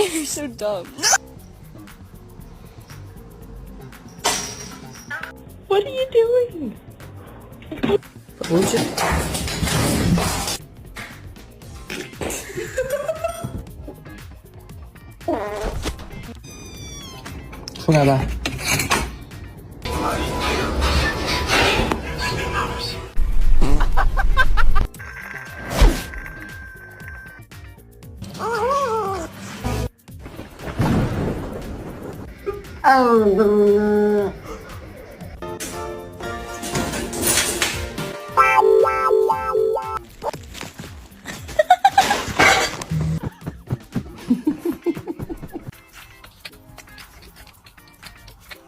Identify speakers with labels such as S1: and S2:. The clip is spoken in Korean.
S1: You're so dumb.
S2: What are you doing?
S3: 뭐지? 순하다.
S2: Oh.